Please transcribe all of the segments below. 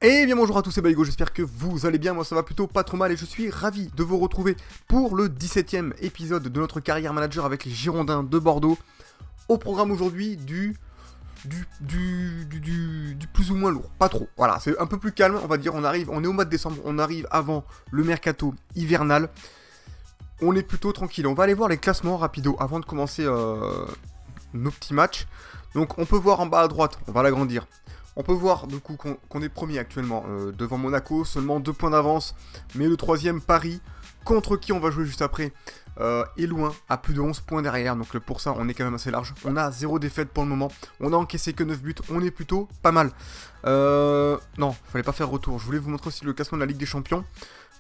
Eh bien bonjour à tous, c'est Baligo, j'espère que vous allez bien, moi ça va plutôt pas trop mal et je suis ravi de vous retrouver pour le 17ème épisode de notre carrière manager avec les Girondins de Bordeaux. Au programme aujourd'hui du plus ou moins lourd, pas trop, voilà, c'est un peu plus calme on va dire, on est au mois de décembre, on arrive avant le mercato hivernal, on est plutôt tranquille, on va aller voir les classements rapido avant de commencer nos petits matchs. Donc on peut voir en bas à droite, on va l'agrandir. On peut voir du coup qu'on est premier actuellement devant Monaco, seulement 2 points d'avance, mais le troisième Paris, contre qui on va jouer juste après, est loin, à plus de 11 points derrière, donc pour ça on est quand même assez large. On a 0 défaite pour le moment, on a encaissé que 9 buts, on est plutôt pas mal. Non, fallait pas faire retour, je voulais vous montrer aussi le classement de la Ligue des Champions.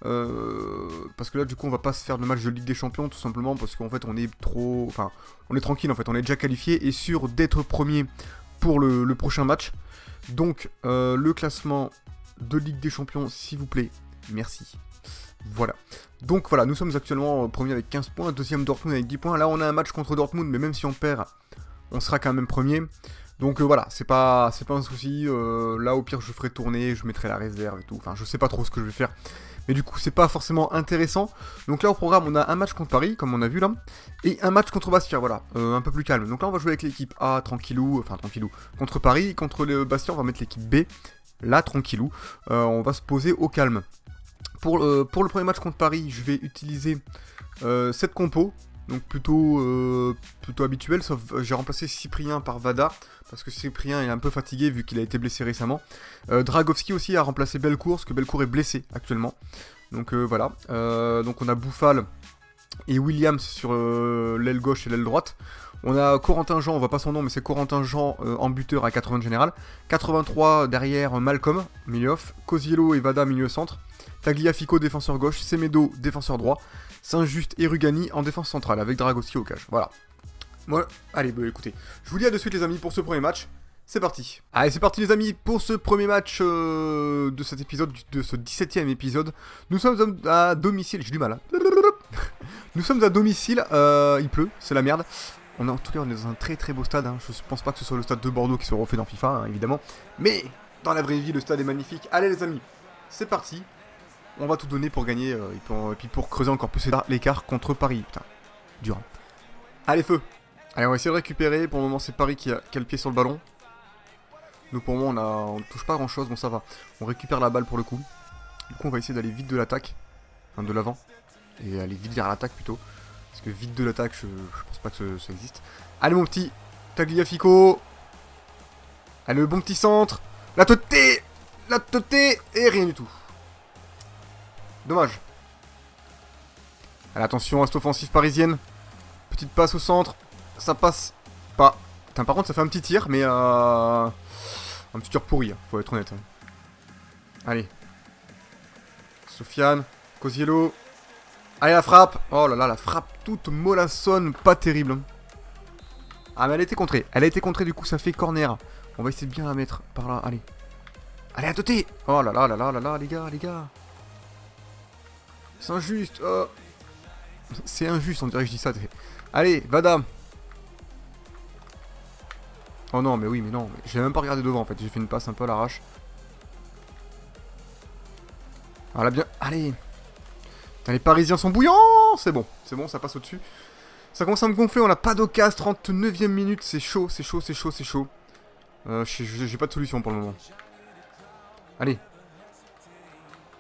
Parce que là du coup on va pas se faire de match de Ligue des Champions tout simplement parce qu'en fait on est trop... Enfin on est tranquille en fait, on est déjà qualifié et sûr d'être premier pour le prochain match. Donc le classement de Ligue des Champions s'il vous plaît, merci. Voilà, donc voilà, nous sommes actuellement premier avec 15 points, deuxième Dortmund avec 10 points. Là on a un match contre Dortmund mais même si on perd, on sera quand même premier. Donc voilà, c'est pas un souci, là au pire je ferai tourner, je mettrai la réserve et tout, enfin je sais pas trop ce que je vais faire. Mais du coup c'est pas forcément intéressant. Donc là au programme on a un match contre Paris, comme on a vu là, et un match contre Bastia, voilà, un peu plus calme. Donc là on va jouer avec l'équipe A, tranquillou, contre Paris, contre le Bastia on va mettre l'équipe B, là tranquillou, on va se poser au calme. Pour le premier match contre Paris, je vais utiliser cette compo, donc plutôt habituel, sauf j'ai remplacé Cyprien par Vada, parce que Cyprien est un peu fatigué vu qu'il a été blessé récemment. Dragowski aussi a remplacé Bellecour, parce que Bellecour est blessé actuellement. Donc voilà, donc on a Bouffal et Williams sur l'aile gauche et l'aile droite. On a Corentin Jean, on voit pas son nom mais c'est Corentin Jean en buteur à 80 général. 83 derrière Malcolm, milieu off. Cosiello et Vada milieu centre. Tagliafico défenseur gauche, Semedo défenseur droit. Saint-Just et Rugani en défense centrale avec Dragowski au cage. Voilà. Voilà. Allez, bah, écoutez, je vous dis à de suite les amis pour ce premier match. C'est parti. Allez, c'est parti les amis pour ce premier match de cet épisode, de ce 17ème épisode. Nous sommes à domicile, j'ai du mal. Hein. Nous sommes à domicile, il pleut, c'est la merde. En tout cas, on est dans un très très beau stade. Hein. Je pense pas que ce soit le stade de Bordeaux qui se refait dans FIFA, hein, évidemment. Mais dans la vraie vie, le stade est magnifique. Allez les amis, c'est parti. On va tout donner pour gagner et puis pour creuser encore plus l'écart contre Paris. Putain, dur. Hein. Allez, feu. Allez, on va essayer de récupérer. Pour le moment, c'est Paris qui a le pied sur le ballon. Nous, pour le moment, on ne touche pas grand chose. Bon, ça va. On récupère la balle pour le coup. Du coup, on va essayer d'aller vite de l'attaque. Enfin, de l'avant. Et aller vite vers l'attaque plutôt. Parce que vite de l'attaque, je pense pas que ça existe. Allez, mon petit Tagliafico. Allez, le bon petit centre. La tête. Et rien du tout. Dommage. Allez, attention à cette offensive parisienne. Petite passe au centre. Ça passe pas. Putain, par contre, ça fait un petit tir, mais un petit tir pourri, hein, faut être honnête. Hein. Allez. Sofiane. Cosiello. Allez, la frappe. Oh là là, la frappe toute mollassonne. Pas terrible. Hein. Ah, mais elle a été contrée. Elle a été contrée, du coup, ça fait corner. On va essayer de bien la mettre par là. Allez. Allez, à côté. Oh là là là là là là, les gars. C'est injuste. Oh. C'est injuste, on dirait que je dis ça. Allez, Vada. Oh non, mais oui, mais non. J'ai même pas regardé devant en fait. J'ai fait une passe un peu à l'arrache. Voilà, bien. Allez. Putain, les Parisiens sont bouillants. C'est bon, ça passe au-dessus. Ça commence à me gonfler. On n'a pas d'occasion. 39ème minute. C'est chaud. J'ai pas de solution pour le moment. Allez.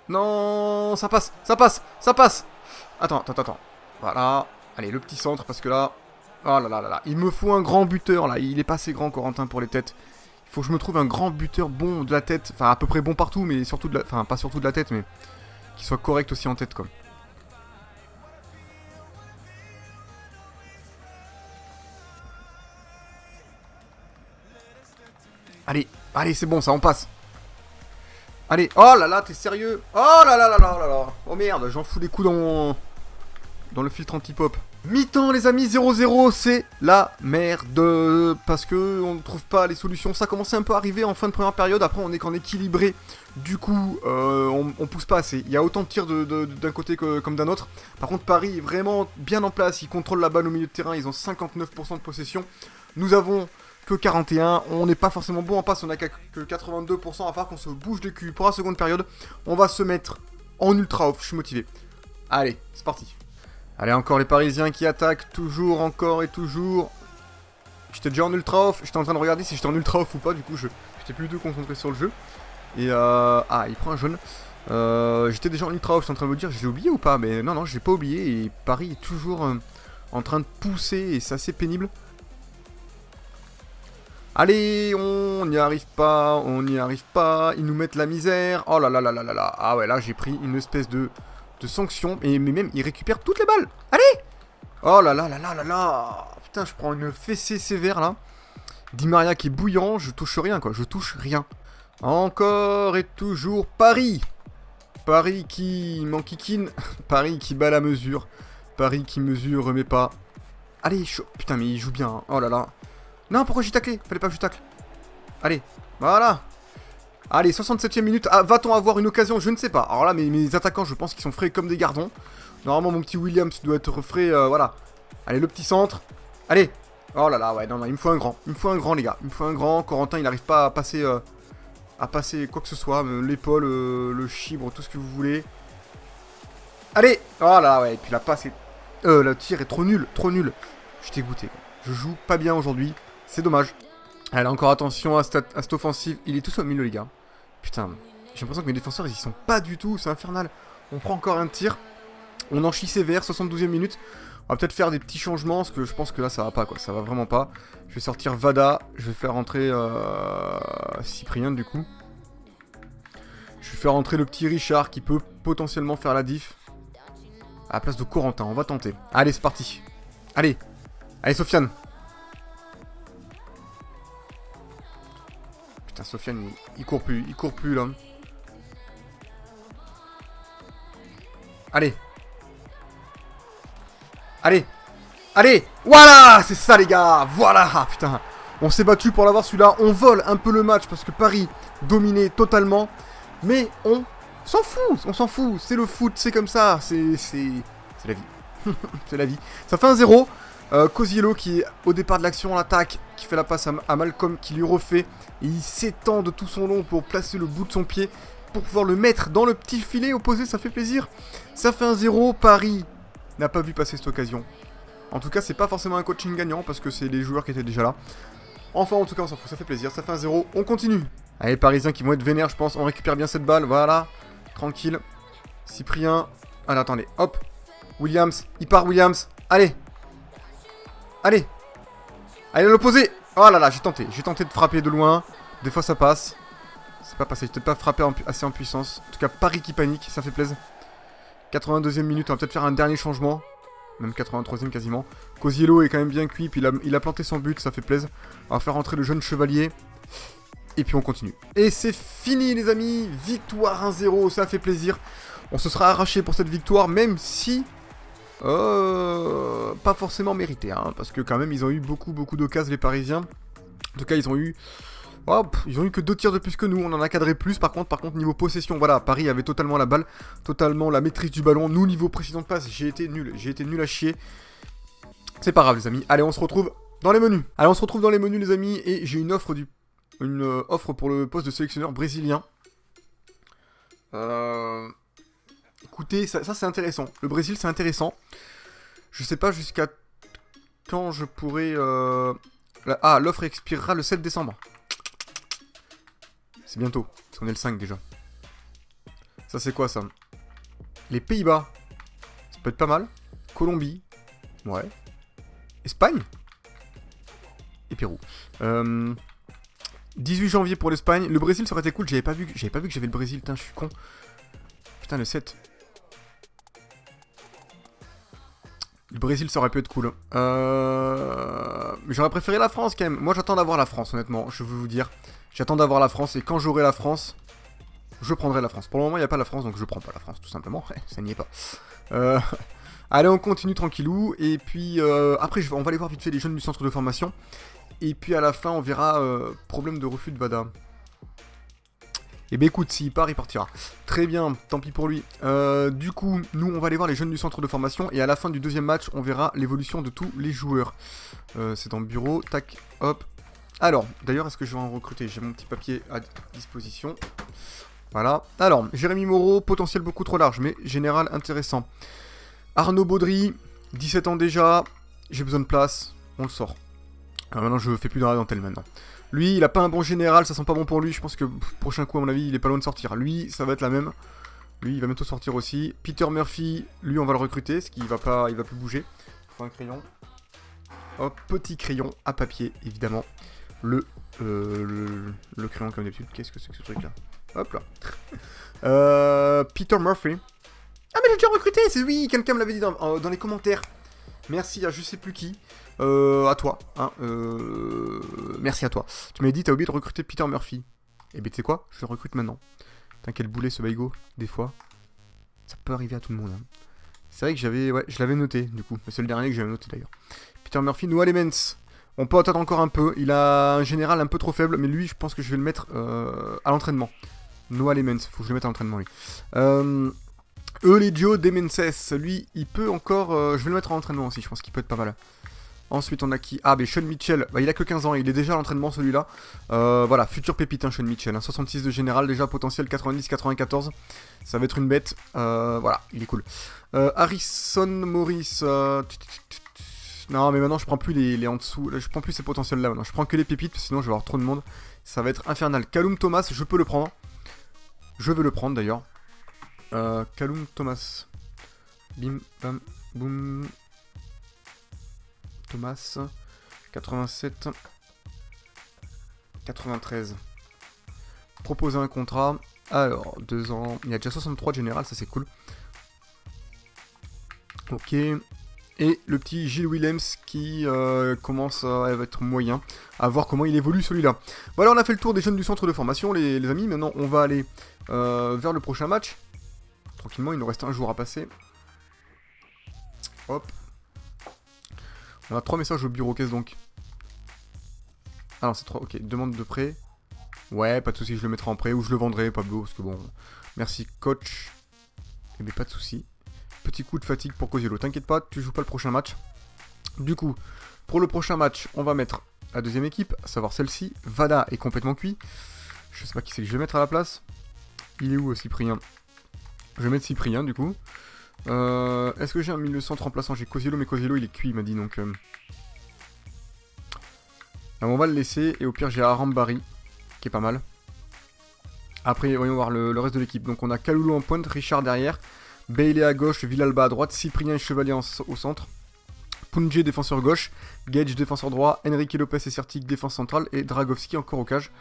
Non, ça passe. Attends. Voilà. Allez, le petit centre, parce que là... Oh là là. Il me faut un grand buteur, là. Il est pas assez grand, Corentin, pour les têtes. Il faut que je me trouve un grand buteur bon de la tête. Enfin, à peu près bon partout, mais surtout de la... Enfin, pas surtout de la tête, mais... Qui soit correct aussi en tête, quoi. Allez, c'est bon, ça, on passe. Allez, oh là là, t'es sérieux? Oh là là. Oh merde, j'en fous des coups dans le filtre anti-pop. Mi-temps les amis, 0-0, c'est la merde. Parce que on ne trouve pas les solutions. Ça commençait un peu à arriver en fin de première période. Après on est qu'en équilibré. Du coup, on pousse pas assez. Il y a autant de tirs d'un côté comme d'un autre. Par contre Paris est vraiment bien en place. Ils contrôlent la balle au milieu de terrain. Ils ont 59% de possession. Nous avons que 41. On n'est pas forcément bon en passe, on a que 82%. À part qu'on se bouge les culs pour la seconde période. On va se mettre en ultra off, je suis motivé. Allez, c'est parti. Allez, encore les Parisiens qui attaquent, toujours, encore et toujours. J'étais déjà en ultra off, j'étais en train de regarder si j'étais en ultra off ou pas, du coup j'étais plus du tout concentré sur le jeu. Et ah, il prend un jaune. J'étais déjà en ultra off, je suis en train de me dire, j'ai oublié ou pas? Mais non, non, j'ai pas oublié, et Paris est toujours en train de pousser, et c'est assez pénible. Allez, on n'y arrive pas, on n'y arrive pas, ils nous mettent la misère. Oh là là là là là là, ah ouais, là j'ai pris une espèce de sanction, mais même ils récupèrent toutes les balles. Allez! Oh là là là là là là. Putain, je prends une fessée sévère là. Di Maria qui est bouillant, je touche rien quoi, je touche rien. Encore et toujours Paris. Paris qui m'enquiquine. Paris qui bat la mesure. Paris qui mesure mais pas. Allez, chaud. Putain, mais il joue bien. Hein. Oh là là. Non, pourquoi j'ai taclé? Fallait pas que je tacle. Allez, voilà. Allez, 67e minute. Ah, va-t-on avoir une occasion? Je ne sais pas. Alors là, mes attaquants, je pense qu'ils sont frais comme des gardons. Normalement, mon petit Williams doit être frais. Voilà. Allez, le petit centre. Allez. Oh là là, ouais, non, non, il me faut un grand. Il me faut un grand, les gars. Il me faut un grand. Corentin, il n'arrive pas à passer quoi que ce soit. L'épaule, le chibre, tout ce que vous voulez. Allez. Oh là là, ouais. Et puis la passe est... le tir est trop nul. Trop nul. Je suis dégoûté, quoi. Je joue pas bien aujourd'hui. C'est dommage. Allez, encore attention à cette offensive. Il est tout seul au milieu, les gars. Putain, j'ai l'impression que mes défenseurs, ils y sont pas du tout. C'est infernal. On prend encore un tir. On en chie sévère, 72e minute. On va peut-être faire des petits changements, parce que je pense que là, ça va pas, quoi. Ça va vraiment pas. Je vais sortir Vada. Je vais faire rentrer Cyprien, du coup. Je vais faire rentrer le petit Richard, qui peut potentiellement faire la diff. À la place de Corentin, on va tenter. Allez, c'est parti. Allez. Allez, Sofiane. Putain, Sofiane, il court plus là. Allez. Allez. Allez. Voilà, c'est ça les gars. Voilà, ah, putain. On s'est battu pour l'avoir celui-là. On vole un peu le match parce que Paris dominait totalement. Mais on s'en fout. On s'en fout. C'est le foot, c'est comme ça. C'est la vie. C'est la vie. Ça fait 1-0. Cosiello qui est au départ de l'action, l'attaque, qui fait la passe à Malcolm, qui lui refait. Et il s'étend de tout son long pour placer le bout de son pied, pour pouvoir le mettre dans le petit filet opposé, ça fait plaisir. Ça fait 1-0, Paris n'a pas vu passer cette occasion. En tout cas, c'est pas forcément un coaching gagnant, parce que c'est les joueurs qui étaient déjà là. Enfin, en tout cas, on s'en fout, ça fait plaisir, ça fait 1-0, on continue. Allez, les Parisiens qui vont être vénères, je pense, on récupère bien cette balle, voilà. Tranquille. Cyprien. Allez, attendez, hop. Williams, il part Williams, allez. Allez. Allez, l'opposé. Oh là là, j'ai tenté de frapper de loin. Des fois, ça passe. C'est pas passé, j'ai peut-être pas frappé assez en puissance. En tout cas, Paris qui panique, ça fait plaisir. 82e minute, on va peut-être faire un dernier changement. Même 83e quasiment. Cosiello est quand même bien cuit, puis il a planté son but, ça fait plaisir. On va faire rentrer le jeune chevalier. Et puis on continue. Et c'est fini les amis. Victoire 1-0, ça fait plaisir. On se sera arraché pour cette victoire, même si... pas forcément mérité, hein, parce que quand même ils ont eu beaucoup d'occasions les Parisiens. En tout cas ils ont eu que 2 tirs de plus que nous, on en a cadré plus. Par contre niveau possession, voilà, Paris avait totalement la balle, totalement la maîtrise du ballon. Nous niveau précision de passe, j'ai été nul à chier. C'est pas grave les amis, allez on se retrouve dans les menus. Allez on se retrouve dans les menus les amis, et j'ai une offre pour le poste de sélectionneur brésilien. Écoutez, ça c'est intéressant. Le Brésil c'est intéressant. Je sais pas jusqu'à quand je pourrai... Ah, l'offre expirera le 7 décembre. C'est bientôt, parce qu'on est le 5 déjà. Ça c'est quoi ça? Les Pays-Bas. Ça peut être pas mal. Colombie. Ouais. Espagne. Et Pérou. 18 janvier pour l'Espagne. Le Brésil ça aurait été cool, j'avais pas vu que j'avais le Brésil. Putain, je suis con. Putain, le 7. Le Brésil, ça aurait pu être cool. Mais j'aurais préféré la France quand même. Moi, j'attends d'avoir la France, honnêtement. Je veux vous dire. J'attends d'avoir la France. Et quand j'aurai la France, je prendrai la France. Pour le moment, il n'y a pas la France, donc je prends pas la France, tout simplement. Ça n'y est pas. Allez, on continue tranquillou. Et puis, après, on va aller voir vite fait les jeunes du centre de formation. Et puis, à la fin, on verra problème de refus de Vada. Et bah écoute, s'il part, il partira. Très bien, tant pis pour lui. Du coup, nous, on va aller voir les jeunes du centre de formation. Et à la fin du deuxième match, on verra l'évolution de tous les joueurs. C'est dans le bureau. Tac, hop. Alors, d'ailleurs, est-ce que je vais en recruter? J'ai mon petit papier à disposition. Voilà. Alors, Jérémy Moreau, potentiel beaucoup trop large, mais général intéressant. Arnaud Baudry, 17 ans déjà. J'ai besoin de place. On le sort. Alors maintenant, je fais plus dans la dentelle maintenant. Lui, il a pas un bon général, ça sent pas bon pour lui. Je pense que prochain coup, à mon avis, il est pas loin de sortir. Lui, ça va être la même. Lui, il va bientôt sortir aussi. Peter Murphy, lui, on va le recruter, parce qu'il va pas, il va plus bouger. Faut un crayon. Hop, petit crayon à papier, évidemment. Le crayon comme d'habitude. Qu'est-ce que c'est que ce truc-là? Hop là. Peter Murphy. Ah, mais j'ai déjà recruté, c'est oui, quelqu'un me l'avait dit dans les commentaires. Merci à je sais plus qui. À toi. Hein, merci à toi. Tu m'avais dit, t'as oublié de recruter Peter Murphy. Eh ben, tu sais quoi? Je le recrute maintenant. Putain, quel boulet ce Baigo, des fois. Ça peut arriver à tout le monde. Hein. C'est vrai que j'avais. Ouais, je l'avais noté, du coup. C'est le dernier que j'avais noté d'ailleurs. Peter Murphy, Noah Lemens. On peut attendre encore un peu. Il a un général un peu trop faible, mais lui, je pense que je vais le mettre à l'entraînement. Noah Lemens, faut que je le mette à l'entraînement, lui. Eulegio Demenses, lui, il peut encore... je vais le mettre à l'entraînement aussi, je pense qu'il peut être pas mal. Ensuite, on a qui? Ah, mais Sean Mitchell, bah, il a que 15 ans, il est déjà à l'entraînement celui-là. Voilà, futur pépite, hein, Sean Mitchell. Hein, 66 de général, déjà potentiel 90-94. Ça va être une bête. Voilà, il est cool. Harrison Morris... Non, mais maintenant, je prends plus les en dessous. Là, je prends plus ces potentiels-là maintenant. Je prends que les pépites, sinon je vais avoir trop de monde. Ça va être infernal. Callum Thomas, je peux le prendre. Je veux le prendre, d'ailleurs. Callum Thomas. Bim, bam, boum. Thomas. 87. 93. Proposer un contrat. Alors, 2 ans. Il y a déjà 63 de général, ça c'est cool. Ok. Et le petit Gilles Willems qui commence à être moyen. À voir comment il évolue celui-là. Voilà, on a fait le tour des jeunes du centre de formation, les amis. Maintenant, on va aller vers le prochain match. Tranquillement, il nous reste un jour à passer. Hop. On a 3 messages au bureau, qu'est-ce donc? Ah non, c'est 3, ok, demande de prêt. Ouais, pas de soucis, je le mettrai en prêt ou je le vendrai, Pablo, parce que bon... Merci, coach. Eh bien, pas de soucis. Petit coup de fatigue pour Cosiello, t'inquiète pas, tu joues pas le prochain match. Du coup, pour le prochain match, on va mettre la deuxième équipe, à savoir celle-ci. Vada est complètement cuit. Je sais pas qui c'est que je vais mettre à la place. Il est où, Cyprien? Je vais mettre Cyprien, du coup. Est-ce que j'ai un milieu centre remplaçant? J'ai Cosiello, mais Cosiello il est cuit, il m'a dit donc. Alors, on va le laisser, et au pire j'ai Arambari, qui est pas mal. Après, voyons voir le reste de l'équipe. Donc on a Kaloulou en pointe, Richard derrière, Bailey à gauche, Villalba à droite, Cyprien et Chevalier au centre, Punje défenseur gauche, Gage défenseur droit, Enrique Lopez et Certic défense centrale, et Dragovski encore au cage.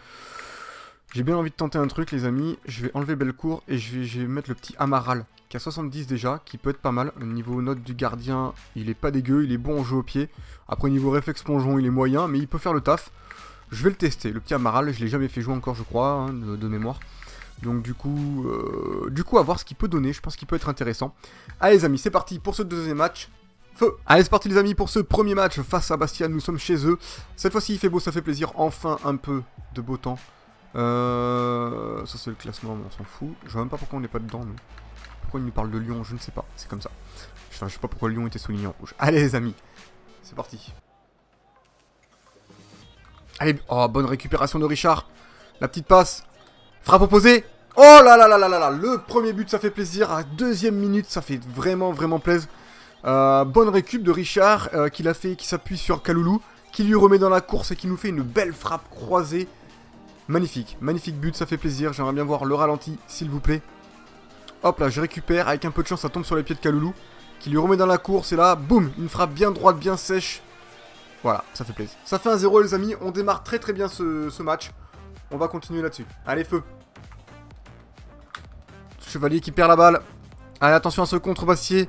J'ai bien envie de tenter un truc, les amis. Je vais enlever Bellecour et je vais mettre le petit Amaral, qui a 70 déjà, qui peut être pas mal. Au niveau note du gardien, il est pas dégueu, il est bon en jeu au pied. Après, au niveau réflexe plongeon, il est moyen, mais il peut faire le taf. Je vais le tester, le petit Amaral, je l'ai jamais fait jouer encore, je crois, hein, de mémoire. Donc du coup, à voir ce qu'il peut donner, je pense qu'il peut être intéressant. Allez les amis, c'est parti pour ce deuxième match. Feu! Allez, c'est parti les amis pour ce premier match face à Bastia, nous sommes chez eux. Cette fois-ci, il fait beau, ça fait plaisir, enfin un peu de beau temps. Ça c'est le classement, on s'en fout. Je vois même pas pourquoi on n'est pas dedans, nous. Pourquoi il nous parle de Lyon, je ne sais pas, c'est comme ça. Enfin, je sais pas pourquoi Lyon était souligné en rouge. Allez les amis, c'est parti. Allez, oh, bonne récupération de Richard. La petite passe. Frappe opposée. Oh là là là là là là. Le premier but, ça fait plaisir. À deuxième minute, ça fait vraiment, vraiment plaisir. Bonne récup de Richard qui s'appuie sur Kaloulou, qui lui remet dans la course et qui nous fait une belle frappe croisée. Magnifique, magnifique but, ça fait plaisir. J'aimerais bien voir le ralenti, s'il vous plaît. Hop là, je récupère. Avec un peu de chance, ça tombe sur les pieds de Kaloulou, qui lui remet dans la course. Et là, boum, une frappe bien droite, bien sèche. Voilà, ça fait plaisir. Ça fait 1-0 les amis, on démarre très très bien ce match. On va continuer là-dessus. Allez, feu. Chevalier qui perd la balle. Allez, attention à ce contre-Bastier.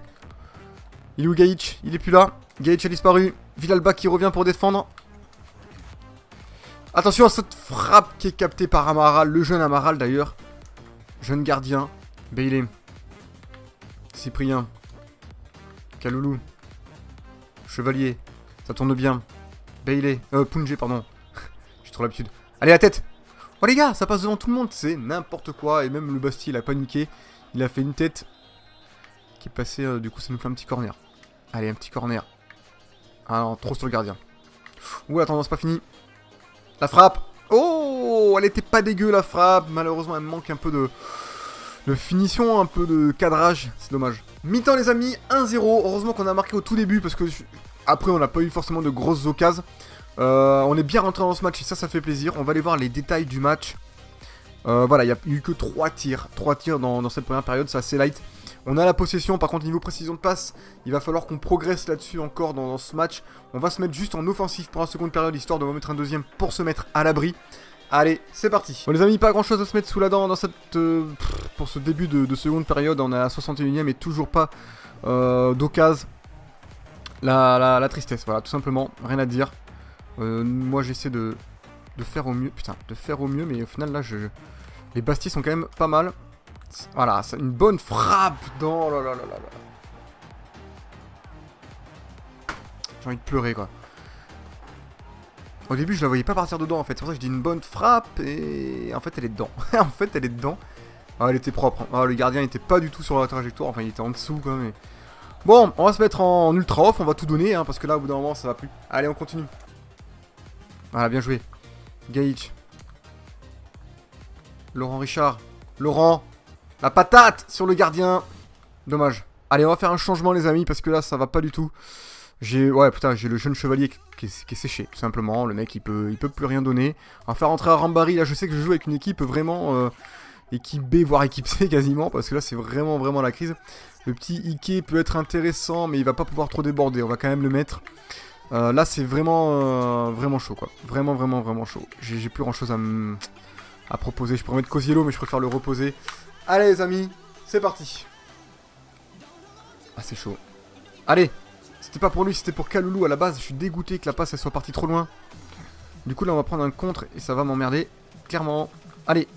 Il est où Gaïch? Il est plus là. Gaïch a disparu. Villalba qui revient pour défendre. Attention à cette frappe qui est captée par Amaral. Le jeune Amaral d'ailleurs. Jeune gardien. Bailey. Cyprien. Kaloulou. Chevalier. Ça tourne bien. Bailey. Punje, pardon. J'ai trop l'habitude. Allez, la tête. Oh les gars, ça passe devant tout le monde. C'est n'importe quoi. Et même le Bastille, il a paniqué. Il a fait une tête qui est passée. Du coup, ça nous fait un petit corner. Allez, un petit corner. Ah non, trop sur le gardien. Ouh, attends, c'est pas fini. La frappe. Oh, elle était pas dégueu la frappe. Malheureusement, elle manque un peu de finition, un peu de cadrage. C'est dommage. Mi-temps les amis, 1-0. Heureusement qu'on a marqué au tout début parce que après on n'a pas eu forcément de grosses occasions. On est bien rentré dans ce match et ça fait plaisir. On va aller voir les détails du match. Voilà, il n'y a eu que 3 tirs. 3 tirs dans cette première période, c'est assez light. On a la possession, par contre niveau précision de passe, il va falloir qu'on progresse là-dessus encore dans ce match. On va se mettre juste en offensif pour la seconde période, histoire de remettre un deuxième pour se mettre à l'abri. Allez, c'est parti. Bon les amis, pas grand chose à se mettre sous la dent dans pour ce début de seconde période. On est à la 61ème et toujours pas d'occasion. La tristesse, voilà, tout simplement, rien à dire. Moi j'essaie de faire au mieux, putain, de faire au mieux, mais au final là, les bastis sont quand même pas mal. Voilà, c'est une bonne frappe dans... Oh là là là là là. J'ai envie de pleurer quoi. Au début je la voyais pas partir dedans en fait, c'est pour ça que je dis une bonne frappe et en fait elle est dedans. En fait elle est dedans. Ah elle était propre, hein. Ah, le gardien était pas du tout sur la trajectoire, enfin il était en dessous quoi mais... Bon, on va se mettre en ultra off, on va tout donner hein, parce que là au bout d'un moment ça va plus. Allez on continue. Voilà, bien joué. Gage. Laurent Richard. Laurent. La patate sur le gardien. Dommage. Allez, on va faire un changement les amis parce que là ça va pas du tout. Ouais putain, j'ai le jeune chevalier qui est séché tout simplement. Le mec il peut plus rien donner. On va faire rentrer à Rambari. Là je sais que je joue avec une équipe vraiment équipe B voire équipe C quasiment parce que là c'est vraiment la crise. Le petit Ike peut être intéressant mais il va pas pouvoir trop déborder. On va quand même le mettre. Là c'est vraiment chaud quoi. Vraiment chaud. J'ai plus grand chose à proposer. Je pourrais mettre Cosiello mais je préfère le reposer. Allez les amis, c'est parti. Ah c'est chaud. Allez. C'était pas pour lui, c'était pour Kaloulou à la base. Je suis dégoûté que la passe elle soit partie trop loin. Du coup là on va prendre un contre et ça va m'emmerder. Clairement. Allez.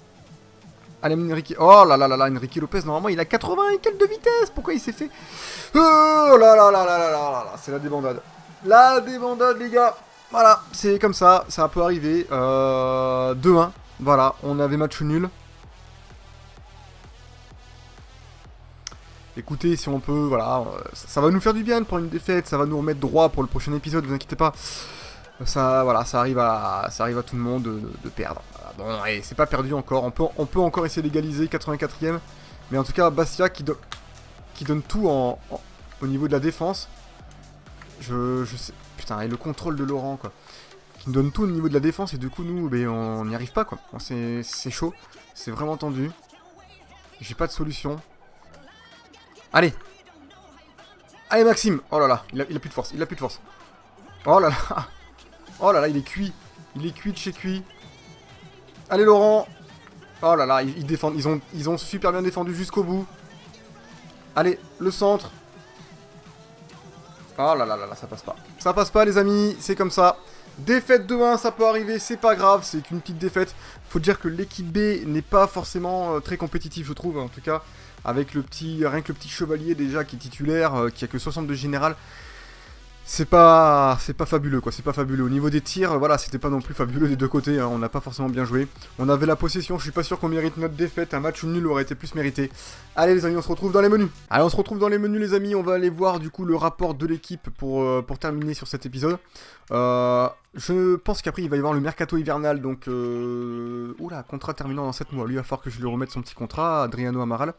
Allez Enrique. Oh là là là là, Enrique Lopez normalement il a 80 et quelques de vitesse. Pourquoi il s'est fait... Oh là là là là là là là. C'est la débandade. La débandade les gars. Voilà, c'est comme ça peut arriver. 2-1. Voilà, on avait match nul. Écoutez, si on peut, voilà, ça va nous faire du bien pour une défaite, ça va nous remettre droit pour le prochain épisode, vous inquiétez pas. Ça, voilà, ça arrive à tout le monde de perdre. Voilà, bon, et c'est pas perdu encore, on peut encore essayer d'égaliser, 84ème. Mais en tout cas, Bastia qui donne tout au niveau de la défense. Je sais, putain, et le contrôle de Laurent, quoi. Qui nous donne tout au niveau de la défense, et du coup, nous, ben, on n'y arrive pas, quoi. Bon, c'est chaud, c'est vraiment tendu. J'ai pas de solution. Allez. Allez Maxime. Oh là là, il a plus de force, il a plus de force. Oh là là. Oh là là, il est cuit. Il est cuit de chez cuit. Allez Laurent. Oh là là, ils défendent, ils ont super bien défendu jusqu'au bout. Allez, le centre. Oh là là là là, ça passe pas. Ça passe pas les amis, c'est comme ça. Défaite 2-1, ça peut arriver, c'est pas grave, c'est qu'une petite défaite. Faut dire que l'équipe B n'est pas forcément très compétitive, je trouve, en tout cas. Avec rien que le petit chevalier déjà qui est titulaire, qui a que 62 général. C'est pas fabuleux quoi, c'est pas fabuleux. Au niveau des tirs, voilà, c'était pas non plus fabuleux des deux côtés, hein. On n'a pas forcément bien joué. On avait la possession, je suis pas sûr qu'on mérite notre défaite, un match nul aurait été plus mérité. Allez les amis, on se retrouve dans les menus. Allez, on se retrouve dans les menus les amis, on va aller voir du coup le rapport de l'équipe pour terminer sur cet épisode. Je pense qu'après il va y avoir le mercato hivernal, donc oula, contrat terminant dans 7 mois. Lui il va falloir que je lui remette son petit contrat, Adriano Amaral.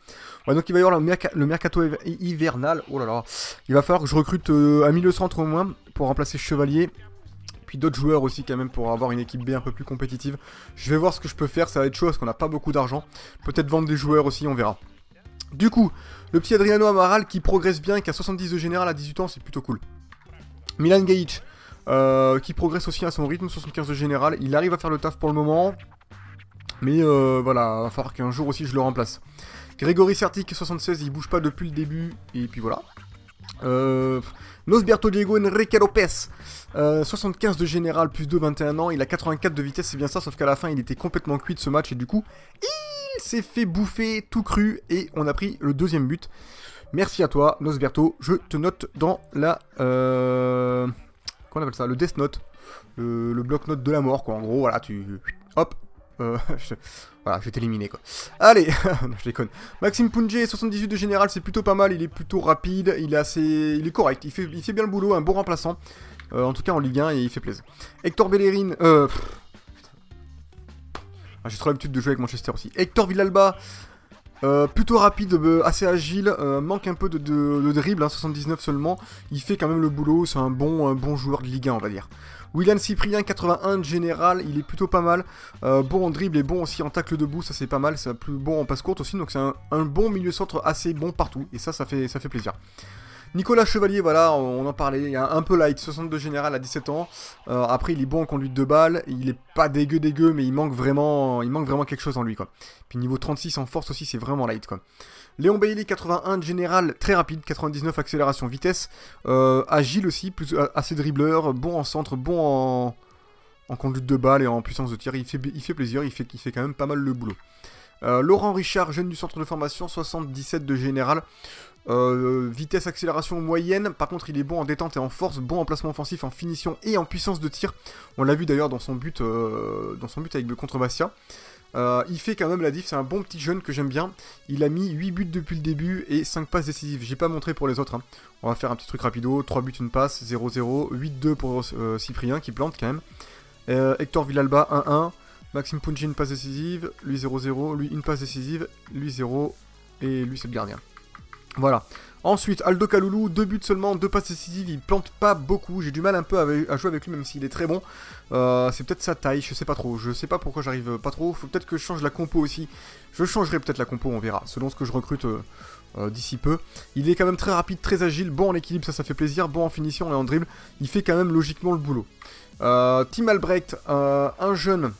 Ouais, donc il va y avoir le mercato hivernal. Oh là là, il va falloir que je recrute un milieu centre au moins pour remplacer Chevalier. Puis d'autres joueurs aussi quand même pour avoir une équipe B un peu plus compétitive. Je vais voir ce que je peux faire, ça va être chaud parce qu'on n'a pas beaucoup d'argent. Peut-être vendre des joueurs aussi, on verra. Du coup, le petit Adriano Amaral qui progresse bien, qui a 70 de général à 18 ans, c'est plutôt cool. Milan Gajic. Qui progresse aussi à son rythme, 75 de général. Il arrive à faire le taf pour le moment. Mais voilà, va falloir qu'un jour aussi je le remplace. Grégory Sertic, 76, il bouge pas depuis le début. Et puis voilà. Nosberto Diego Enrique Lopez, 75 de général, plus de 21 ans. Il a 84 de vitesse, c'est bien ça. Sauf qu'à la fin, il était complètement cuit de ce match. Et du coup, il s'est fait bouffer tout cru. Et on a pris le deuxième but. Merci à toi, Nosberto. Je te note dans la... Qu'on appelle ça, le Death Note, le bloc-note de la mort, quoi. En gros, voilà, hop, voilà, je vais t'éliminer, quoi. Allez, non, je déconne. Maxime Punje, 78 de général, c'est plutôt pas mal, il est plutôt rapide, il est correct, il fait bien le boulot, un bon remplaçant, en tout cas en Ligue 1, et il fait plaisir. Hector Bellerin, J'ai trop l'habitude de jouer avec Manchester aussi. Hector Villalba, plutôt rapide, assez agile, manque un peu de dribble, 79 seulement. Il fait quand même le boulot, c'est un bon joueur de Ligue 1, on va dire. William Cyprien, 81 de général, il est plutôt pas mal. Bon en dribble et bon aussi en tacle debout, ça c'est pas mal. C'est plus bon en passe courte aussi, donc c'est un bon milieu centre assez bon partout. Et ça fait plaisir. Nicolas Chevalier, voilà, on en parlait, il est un peu light, 62 général à 17 ans. Après, il est bon en conduite de balle, il est pas dégueu, mais il manque vraiment quelque chose en lui, quoi. Puis niveau 36 en force aussi, c'est vraiment light, quoi. Léon Bailey, 81 de général, très rapide, 99 accélération, vitesse, agile aussi, assez dribbleur, bon en centre, bon en conduite de balle et en puissance de tir. Il fait plaisir, il fait quand même pas mal le boulot. Laurent Richard, jeune du centre de formation, 77 de général. Vitesse, accélération moyenne. Par contre, il est bon en détente et en force, bon en placement offensif, en finition et en puissance de tir. On l'a vu d'ailleurs dans son but avec le contre Bastia. Il fait quand même la diff, c'est un bon petit jeune que j'aime bien. Il a mis 8 buts depuis le début et 5 passes décisives. J'ai pas montré pour les autres. On va faire un petit truc rapido. 3 buts, une passe, 0-0. 8-2 pour Cyprien qui plante quand même. Hector Villalba, 1-1. Maxime Punji, une passe décisive. Lui, 0-0. Lui, une passe décisive. Lui, 0. Et lui, c'est le gardien. Voilà. Ensuite, Aldo Kaloulou, 2 buts seulement, 2 passes décisives, il plante pas beaucoup, j'ai du mal un peu à jouer avec lui même s'il est très bon. C'est peut-être sa taille, je sais pas trop, je sais pas pourquoi j'arrive pas trop, faut peut-être que je change la compo aussi. Je changerai peut-être la compo, on verra, selon ce que je recrute d'ici peu. Il est quand même très rapide, très agile, bon en équilibre, ça fait plaisir, bon en finition et en dribble, il fait quand même logiquement le boulot. Tim Albrecht, un jeune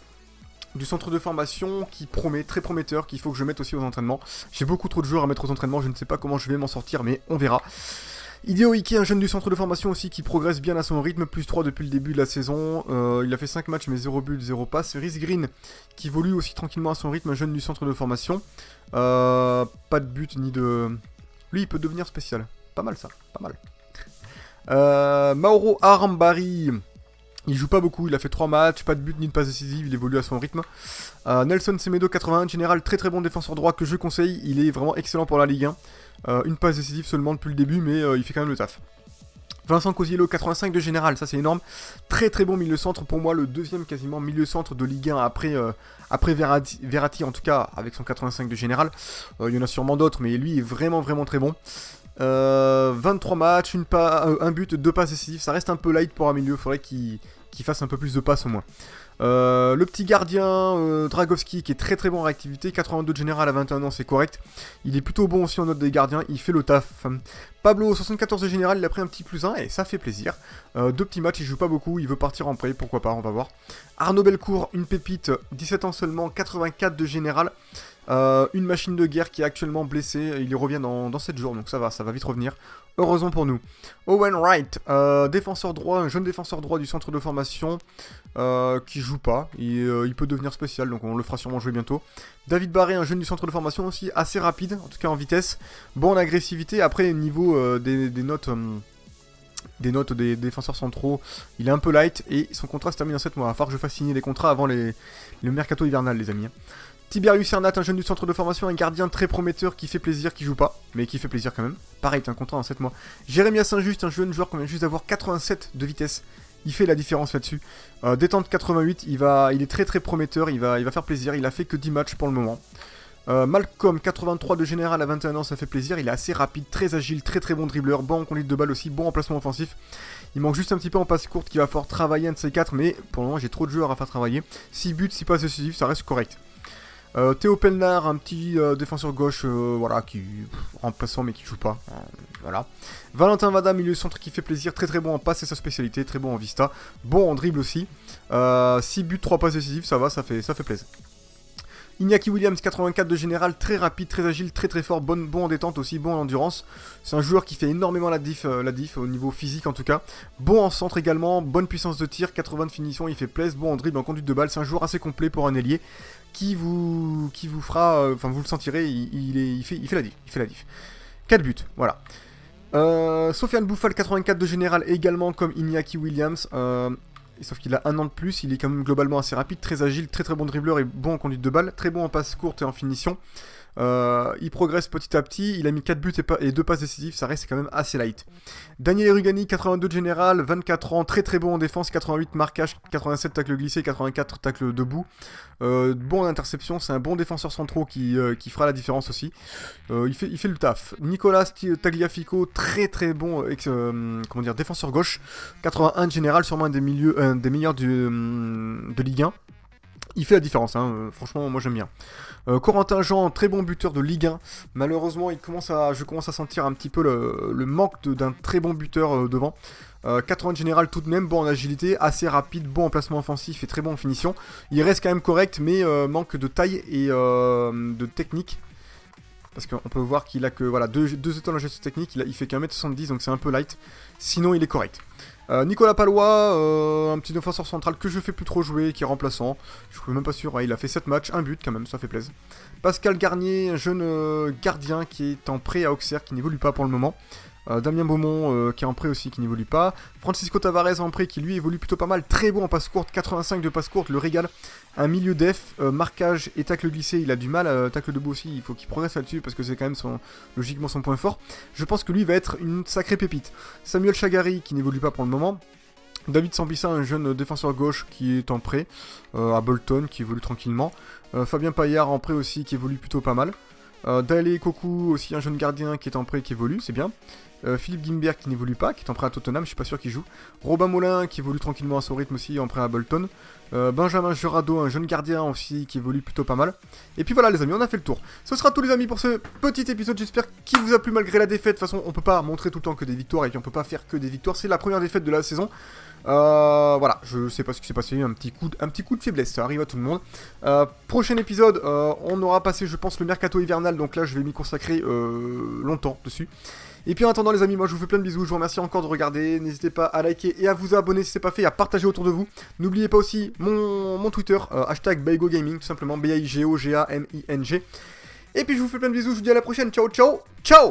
du centre de formation qui promet, très prometteur, qu'il faut que je mette aussi aux entraînements. J'ai beaucoup trop de joueurs à mettre aux entraînements, je ne sais pas comment je vais m'en sortir, mais on verra. Hideo Ike, un jeune du centre de formation aussi qui progresse bien à son rythme, plus 3 depuis le début de la saison. Il a fait 5 matchs mais 0 but, 0 passe. Rhys Green qui évolue aussi tranquillement à son rythme, un jeune du centre de formation. Pas de but ni de... Lui il peut devenir spécial. Pas mal ça, pas mal. Mauro Arambari... Il joue pas beaucoup, il a fait 3 matchs, pas de but ni de passe décisive, il évolue à son rythme. Nelson Semedo, 81, général, très très bon défenseur droit que je conseille, il est vraiment excellent pour la Ligue 1. Une passe décisive seulement depuis le début, mais il fait quand même le taf. Vincent Cosiello, 85 de général, ça c'est énorme. Très très bon milieu centre, pour moi le deuxième quasiment milieu centre de Ligue 1 après Verratti en tout cas, avec son 85 de général. Il y en a sûrement d'autres, mais lui est vraiment très bon. 23 matchs, un but, 2 passes décisives, ça reste un peu light pour un milieu, faudrait qu'il fasse un peu plus de passes au moins. Le petit gardien Dragowski qui est très très bon en réactivité, 82 de général à 21 ans, c'est correct. Il est plutôt bon aussi en note des gardiens, il fait le taf. Pablo, 74 de général, il a pris un petit +1 et ça fait plaisir. 2 petits matchs, il joue pas beaucoup, il veut partir en prêt, pourquoi pas, on va voir. Arnaud Bellecourt, une pépite, 17 ans seulement, 84 de général. Une machine de guerre qui est actuellement blessée, il y revient dans 7 jours, donc ça va vite revenir. Heureusement pour nous. Owen Wright, défenseur droit, un jeune défenseur droit du centre de formation, qui joue pas, il peut devenir spécial, donc on le fera sûrement jouer bientôt. David Barré, un jeune du centre de formation aussi, assez rapide, en tout cas en vitesse, bon en agressivité, après niveau des notes des défenseurs centraux, il est un peu light, et son contrat se termine en 7 mois, il va falloir que je fasse signer les contrats avant le mercato hivernal les amis. Tiberius Cernat, un jeune du centre de formation, un gardien très prometteur qui fait plaisir, qui joue pas, mais qui fait plaisir quand même. Pareil, t'as un contrat en 7 mois. Jérémia Saint-Just, un jeune joueur qu'on vient juste d'avoir, 87 de vitesse. Il fait la différence là-dessus. Détente 88, il est très très prometteur, il va faire plaisir. Il a fait que 10 matchs pour le moment. Malcolm, 83 de général à 21 ans, ça fait plaisir. Il est assez rapide, très agile, très très bon dribbleur, bon en conduite de balle aussi, bon en placement offensif. Il manque juste un petit peu en passe courte qu'il va falloir travailler un de ces 4, mais pour le moment j'ai trop de joueurs à faire travailler. 6 buts, 6 passes décisives, ça reste correct. Théo Pelnard, un petit défenseur gauche, voilà, qui remplaçant mais qui joue pas, voilà. Valentin Vada, milieu centre qui fait plaisir, très très bon en passe, c'est sa spécialité, très bon en vista, bon en dribble aussi. 6 buts, 3 passes décisives, ça va, ça fait plaisir. Iñaki Williams, 84 de général, très rapide, très agile, très très fort, bon en détente aussi, bon en endurance. C'est un joueur qui fait énormément la diff au niveau physique en tout cas. Bon en centre également, bonne puissance de tir, 80 de finition, il fait plaisir, bon en dribble, en conduite de balle. C'est un joueur assez complet pour un ailier qui vous fera, enfin vous le sentirez, il fait la diff. 4 buts, voilà. Sofiane Bouffal, 84 de général également comme Iñaki Williams. Sauf qu'il a 1 an de plus, il est quand même globalement assez rapide, très agile, très très bon dribbleur et bon en conduite de balle, très bon en passe courte et en finition. Il progresse petit à petit, il a mis 4 buts et 2 passes décisives, ça reste quand même assez light. Daniel Erugani, 82 de général, 24 ans, très très bon en défense, 88 marquage, 87 tacles glissés, 84 tacles debout. Bon en interception, c'est un bon défenseur central qui fera la différence aussi. Il fait le taf. Nicolas Tagliafico, très très bon défenseur gauche, 81 de général, sûrement un des meilleurs de Ligue 1. Il fait la différence, hein. Franchement, moi j'aime bien. Corentin Jean, très bon buteur de Ligue 1. Malheureusement, je commence à sentir un petit peu le manque d'un très bon buteur devant. 80 de général tout de même, bon en agilité, assez rapide, bon en placement offensif et très bon en finition. Il reste quand même correct, mais manque de taille et de technique. Parce qu'on peut voir qu'il a que voilà, 2 étoiles en gestion technique, il fait qu'un 1m70, donc c'est un peu light. Sinon, il est correct. Nicolas Palois, un petit défenseur central que je fais plus trop jouer, qui est remplaçant. Je suis même pas sûr, il a fait 7 matchs, 1 but quand même, ça fait plaisir. Pascal Garnier, un jeune gardien qui est en prêt à Auxerre, qui n'évolue pas pour le moment. Damien Beaumont qui est en prêt aussi, qui n'évolue pas. Francisco Tavares en prêt qui lui évolue plutôt pas mal, très bon en passe courte, 85 de passe courte, le régal. Un milieu def, marquage et tacle glissé, il a du mal, tacle debout aussi, il faut qu'il progresse là-dessus parce que c'est quand même logiquement son point fort. Je pense que lui va être une sacrée pépite. Samuel Chagari qui n'évolue pas pour le moment. David Sambissa, un jeune défenseur gauche qui est en prêt à Bolton, qui évolue tranquillement. Fabien Paillard en prêt aussi, qui évolue plutôt pas mal. Dale Koku, aussi un jeune gardien qui est en prêt, qui évolue, c'est bien. Philippe Guimbert qui n'évolue pas, qui est en prêt à Tottenham, je suis pas sûr qu'il joue. Robin Molin qui évolue tranquillement à son rythme aussi, en prêt à Bolton. Benjamin Jurado, un jeune gardien aussi qui évolue plutôt pas mal. Et puis voilà les amis, on a fait le tour. Ce sera tout les amis pour ce petit épisode, j'espère qu'il vous a plu malgré la défaite. De toute façon, on peut pas montrer tout le temps que des victoires et puis on peut pas faire que des victoires. C'est la première défaite de la saison. Voilà, je sais pas ce qui s'est passé, un petit coup de faiblesse, ça arrive à tout le monde. Prochain épisode, on aura passé je pense le mercato hivernal, donc là je vais m'y consacrer longtemps dessus. Et puis en attendant les amis, moi je vous fais plein de bisous, je vous remercie encore de regarder, n'hésitez pas à liker et à vous abonner si c'est pas fait, à partager autour de vous. N'oubliez pas aussi mon Twitter, hashtag BaigoGaming, tout simplement, BaigoGaming. Et puis je vous fais plein de bisous, je vous dis à la prochaine, ciao ciao, ciao.